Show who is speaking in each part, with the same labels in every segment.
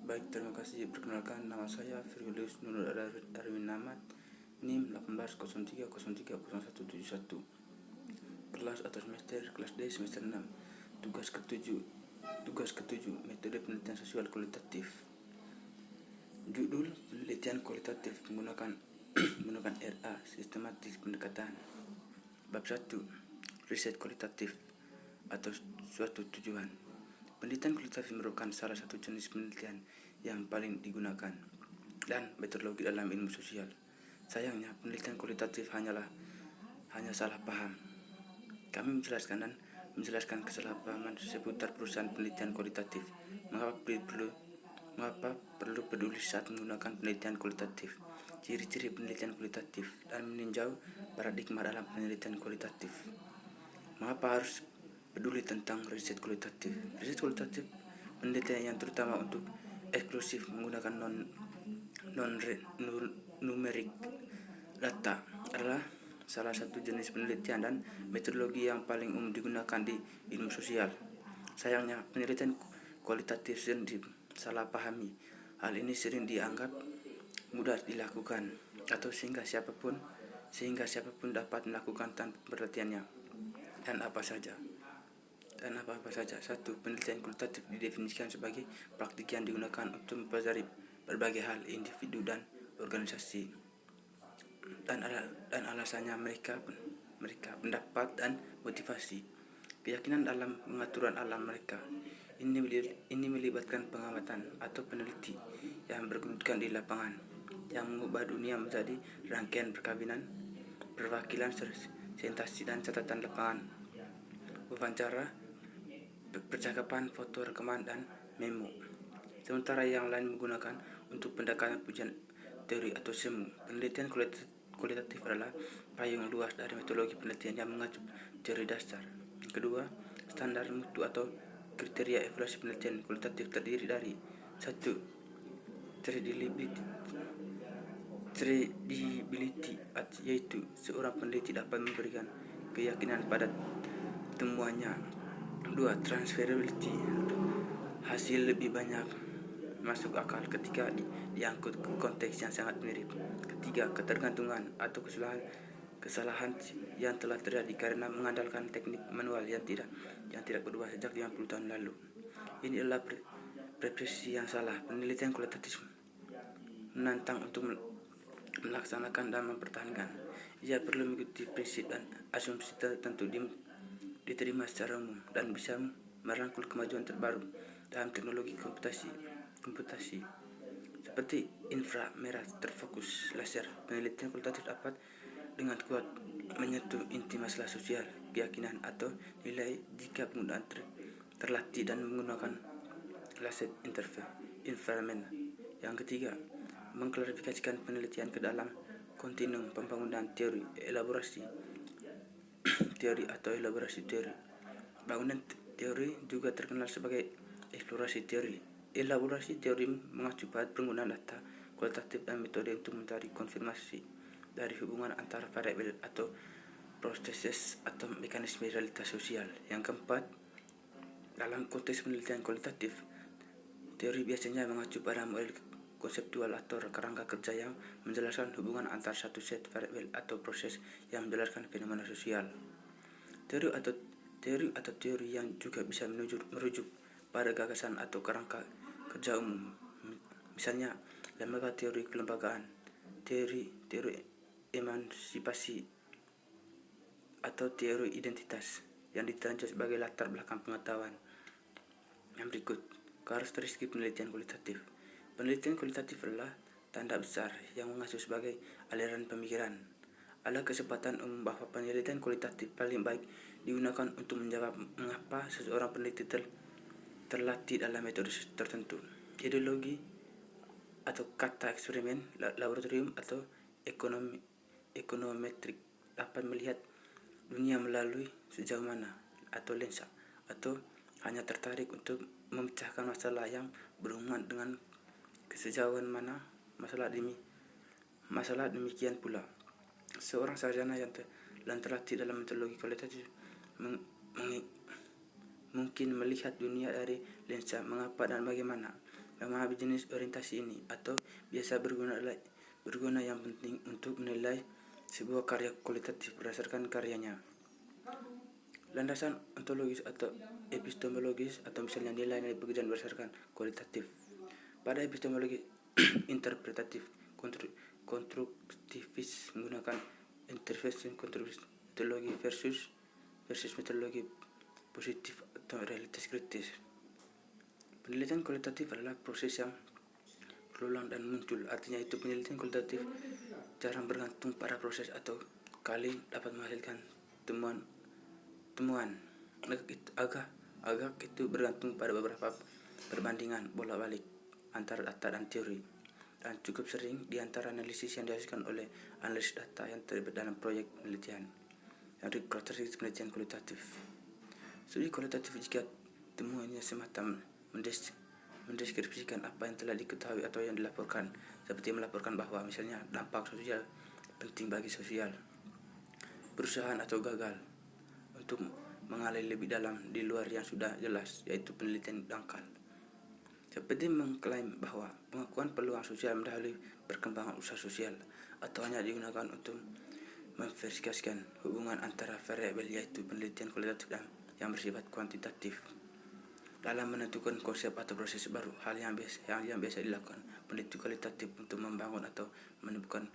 Speaker 1: Baik, terima kasih. Perkenalkan, nama saya Firdaus Nurul Arwin Ahmad, NIM 1803030171. Kelas atau semester kelas D semester 6. Tugas ketujuh metode penelitian sosial kualitatif. Judul penelitian kualitatif menggunakan menggunakan RA, sistematis pendekatan. Bab 1, riset kualitatif atau suatu tujuan. Penelitian kualitatif merupakan salah satu jenis penelitian yang paling digunakan dan metodologi dalam ilmu sosial. Sayangnya, penelitian kualitatif hanya salah paham. Kami menjelaskan kesalahpahaman seputar perusahaan penelitian kualitatif. Mengapa perlu peduli saat menggunakan penelitian kualitatif, ciri-ciri penelitian kualitatif, dan meninjau paradigma dalam penelitian kualitatif. Mengapa harus peduli tentang riset kualitatif? Riset kualitatif penelitian yang terutama untuk eksklusif menggunakan non-numerik data adalah salah satu jenis penelitian dan metodologi yang paling umum digunakan di ilmu sosial. Sayangnya, penelitian kualitatif sering disalahpahami. Hal ini sering dianggap mudah dilakukan atau sehingga siapapun dapat melakukan tanpa penelitiannya. Dan apa saja. 1. Penelitian kualitatif didefinisikan sebagai praktik yang digunakan untuk mempelajari berbagai hal individu dan organisasi dan alasannya mereka pendapat dan motivasi, keyakinan dalam pengaturan alam mereka. Ini melibatkan pengamatan atau peneliti yang berkedudukan di lapangan, yang mengubah dunia menjadi rangkaian perkawinan, perwakilan, presentasi dan catatan lapangan, wawancara, percakapan, foto, rekaman, dan memo. Sementara yang lain menggunakan untuk pendekatan pujian teori atau semu. Penelitian kualitatif adalah payung luas dari metodologi penelitian yang mengacu teori dasar. Kedua, standar mutu atau kriteria evaluasi penelitian kualitatif terdiri dari 1. Credibility, yaitu seorang peneliti dapat memberikan keyakinan pada temuannya. 2. Transferability, hasil lebih banyak masuk akal ketika diangkut ke konteks yang sangat mirip. Ketiga, ketergantungan atau kesalahan yang telah terjadi karena mengandalkan teknik manual yang tidak berubah sejak 50 tahun lalu. Ini adalah persepsi yang salah. Penelitian kualitatif menantang untuk melaksanakan dan mempertahankan. Ia perlu mengikuti prinsip dan asumsi tertentu diterima secara umum dan bisa merangkul kemajuan terbaru dalam teknologi komputasi seperti inframerah terfokus laser. Penelitian kualitatif dapat dengan kuat menyentuh inti masalah sosial, keyakinan, atau nilai jika penggunaan terlatih dan menggunakan laser inframerah. Yang ketiga, mengklarifikasikan penelitian ke dalam kontinum pembangunan teori atau elaborasi teori. Bangunan teori juga terkenal sebagai eksplorasi teori. Elaborasi teori mengacu pada penggunaan data kualitatif dan metode untuk mencari konfirmasi dari hubungan antara variabel atau proses atau mekanisme realitas sosial. Yang keempat, dalam konteks penelitian kualitatif, teori biasanya mengacu pada model konseptual atau kerangka kerja yang menjelaskan hubungan antara satu set variabel atau proses yang menjelaskan fenomena sosial. Teori yang juga bisa merujuk pada gagasan atau kerangka kerja umum. Misalnya, lembaga teori kelembagaan, teori emansipasi, atau teori identitas yang ditentukan sebagai latar belakang pengetahuan. Yang berikut, karakteristik penelitian kualitatif. Penelitian kualitatif adalah tanda besar yang mengacu sebagai aliran pemikiran. Ada kesempatan umum bahwa penelitian kualitatif paling baik digunakan untuk menjawab mengapa seseorang peneliti terlatih dalam metode tertentu. Ideologi atau kata eksperimen, laboratorium, atau ekonometrik dapat melihat dunia melalui sejauh mana atau lensa, atau hanya tertarik untuk memecahkan masalah yang berhubungan dengan kesejauhan mana masalah demikian pula. Seorang sarjana yang terlatih dalam metodologi kualitatif mungkin melihat dunia dari lensa mengapa dan bagaimana Memahami jenis orientasi ini atau biasa berguna yang penting untuk menilai sebuah karya kualitatif berdasarkan karyanya. Landasan ontologis atau epistemologis atau misalnya nilai-nilai pekerjaan berdasarkan kualitatif. Pada epistemologi interpretatif konstruktivis menggunakan intervensi konstruktivis metodologi versus metodologi positif atau realitas kritis. Penelitian kualitatif adalah proses yang berulang dan muncul. Artinya itu penelitian kualitatif jarang bergantung pada proses atau kali dapat menghasilkan temuan. Agak itu bergantung pada beberapa perbandingan bolak-balik antara data dan teori, dan cukup sering di antara analisis yang dihasilkan oleh analis data yang terlibat dalam proyek penelitian. Yang karakteristik penelitian kualitatif. Studi kualitatif jika temuannya semata mendeskripsikan apa yang telah diketahui atau yang dilaporkan, seperti melaporkan bahwa misalnya dampak sosial penting bagi sosial perusahaan atau gagal untuk mengalih lebih dalam di luar yang sudah jelas, yaitu penelitian dangkal. Seperti mengklaim bahwa pengakuan peluang sosial mendahului perkembangan usaha sosial, atau hanya digunakan untuk memverifikasikan hubungan antara variabel, yaitu penelitian kualitatif yang bersifat kuantitatif. Dalam menentukan konsep atau proses baru, hal yang biasa dilakukan peneliti kualitatif untuk membangun atau menemukan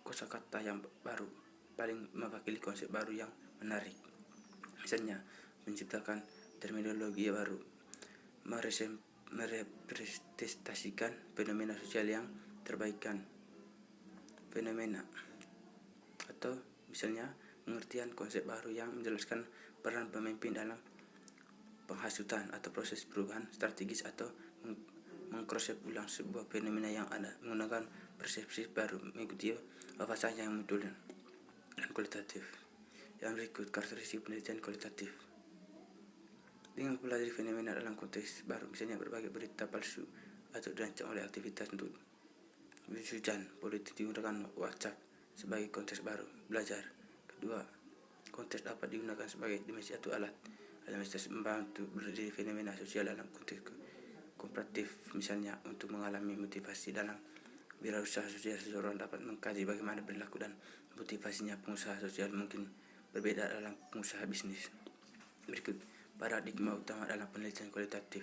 Speaker 1: kosakata yang baru, paling mewakili konsep baru yang menarik. Misalnya, menciptakan terminologi baru, merepresentasikan fenomena sosial yang terbaikan fenomena, atau misalnya pengertian konsep baru yang menjelaskan peran pemimpin dalam penghasutan atau proses perubahan strategis, atau mengkonsep ulang sebuah fenomena yang ada menggunakan persepsi baru mengikuti wawasan yang muncul dan kualitatif. Yang berikut karakteristik penelitian kualitatif. Dengan mempelajari fenomena dalam konteks baru, misalnya berbagai berita palsu atau dirancang oleh aktivitas untuk hujan politik digunakan WhatsApp sebagai konteks baru belajar. Kedua, konteks dapat digunakan sebagai dimensi atau alat membantu berdiri fenomena sosial dalam konteks komparatif, misalnya untuk mengalami motivasi dalam wirausaha sosial. Seseorang dapat mengkaji bagaimana perilaku dan motivasinya pengusaha sosial mungkin berbeda dalam pengusaha bisnis. Berikut paradigma utama dalam penelitian kualitatif.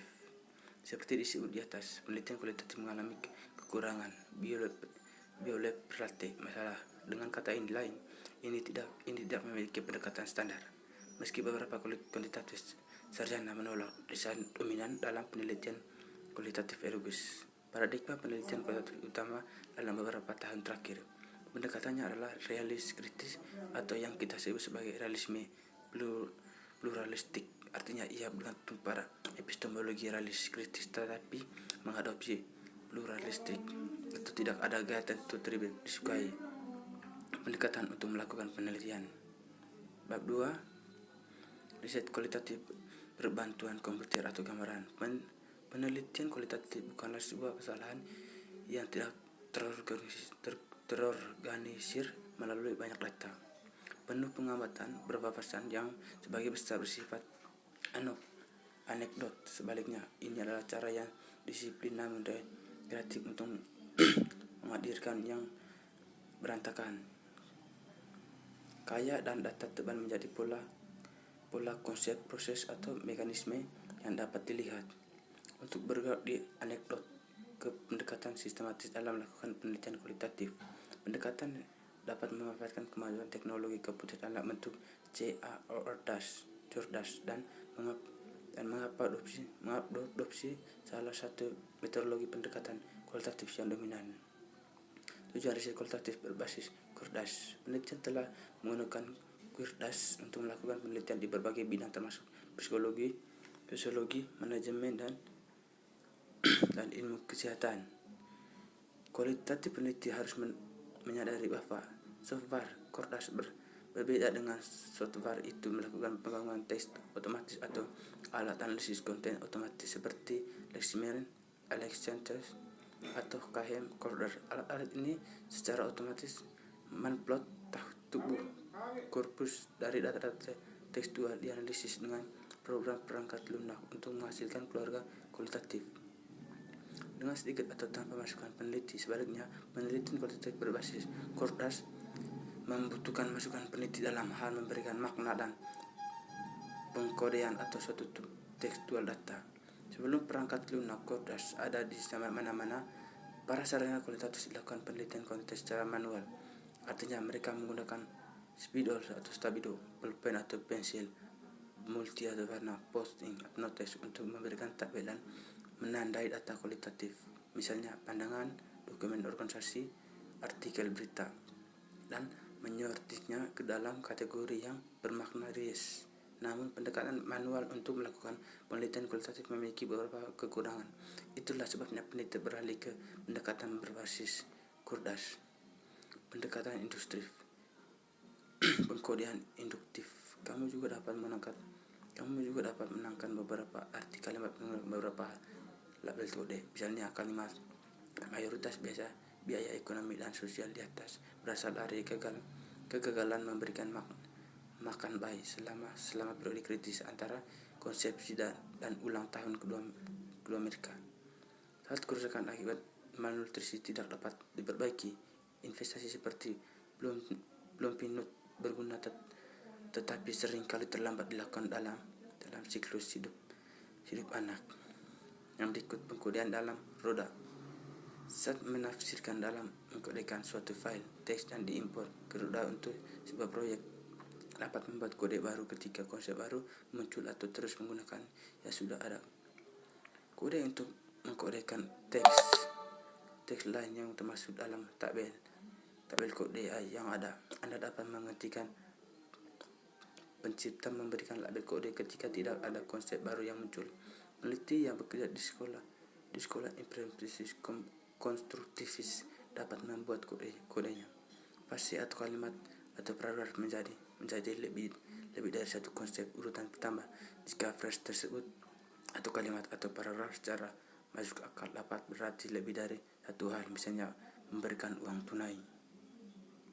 Speaker 1: Seperti disebut di atas, penelitian kualitatif mengalami kekurangan biolaberatif masalah. Dengan kata lain, ini tidak memiliki pendekatan standar. Meski beberapa kualitatif sarjana menolak desain dominan dalam penelitian kualitatif erugus. Paradigma penelitian kualitatif utama dalam beberapa tahun terakhir, pendekatannya adalah realis kritis atau yang kita sebut sebagai realisme pluralistik. Artinya ia bergantung pada epistemologi realis kritis tetapi mengadopsi pluralistik, atau tidak ada gaya tertentu disukai pendekatan untuk melakukan penelitian. Bab 2, riset kualitatif berbantuan komputer atau gambaran. Penelitian kualitatif bukanlah sebuah kesalahan yang tidak terorganisir melalui banyak data penuh pengamatan berwawasan yang sebagai besar bersifat anekdot. Sebaliknya, ini adalah cara yang disiplin namun kreatif untuk menghadirkan yang berantakan, kaya dan data tebal menjadi pola konsep, proses atau mekanisme yang dapat dilihat. Untuk bergerak di anekdot ke pendekatan sistematis dalam melakukan penelitian kualitatif, pendekatan dapat memanfaatkan kemajuan teknologi komputer dalam bentuk cerdas dan mengadopsi salah satu metodologi pendekatan kualitatif yang dominan. Tujuan riset kualitatif berbasis cerdas. Penelitian telah menggunakan cerdas untuk melakukan penelitian di berbagai bidang termasuk psikologi, sosiologi, manajemen dan ilmu kesehatan. Kualitatif peneliti harus menyadari bahwa software cerdas berbeda dengan software itu melakukan pembangunan teks otomatis atau alat analisis konten otomatis seperti Lexmean, Alexanders atau KM Corder. Alat-alat ini secara otomatis menplot tubuh korpus dari data-data tekstual dianalisis dengan program perangkat lunak untuk menghasilkan keluarga kualitatif. dengan sedikit atau tanpa masukan peneliti. Sebaliknya, penelitian kualitatif berbasis cerdas membutuhkan masukan peneliti dalam hal memberikan makna dan pengkodean atau suatu tekstual data. Sebelum perangkat lunak cerdas ada di mana-mana, para sarjana kualitatif dilakukan penelitian kualitatif secara manual. Artinya mereka menggunakan spidol atau stabilo, pulpen atau pensil multi atau warna, posting notes untuk memberikan tabel dan menandai data kualitatif, misalnya pandangan, dokumen organisasi, artikel berita, dan menyortirnya ke dalam kategori yang bermakna ries. Namun pendekatan manual untuk melakukan penelitian kualitatif memiliki beberapa kekurangan. Itulah sebabnya peneliti beralih ke pendekatan berbasis cerdas, pendekatan induktif, pengkodean induktif. Kamu juga dapat menangkan beberapa arti kalimat dengan beberapa label kode. Misalnya kalimat mayoritas biaya ekonomi dan sosial di atas berasal dari kegagalan memberikan makan bayi selama periode kritis antara konsepsi dan ulang tahun kedua mereka. Saat kerusakan akibat malnutrisi tidak dapat diperbaiki, investasi seperti belum pinut berguna, tetapi sering kali terlambat dilakukan dalam siklus hidup anak. Yang berikut pengkodean dalam roda. Saat menafsirkan dalam mengkodekan suatu file teks dan diimpor ke roda untuk sebuah proyek, dapat membuat kode baru ketika konsep baru muncul atau terus menggunakan yang sudah ada. Kode untuk mengkodekan teks lain yang termasuk dalam tabel kode yang ada. Anda dapat menghentikan pencipta memberikan label kode ketika tidak ada konsep baru yang muncul. Peneliti yang bekerja di sekolah imperialis konstruktivis dapat membuat kodenya fase atau kalimat atau paragraf menjadi lebih dari satu konsep urutan pertama. Jika frase tersebut atau kalimat atau paragraf secara masuk akal dapat berarti lebih dari satu hal, misalnya memberikan uang tunai.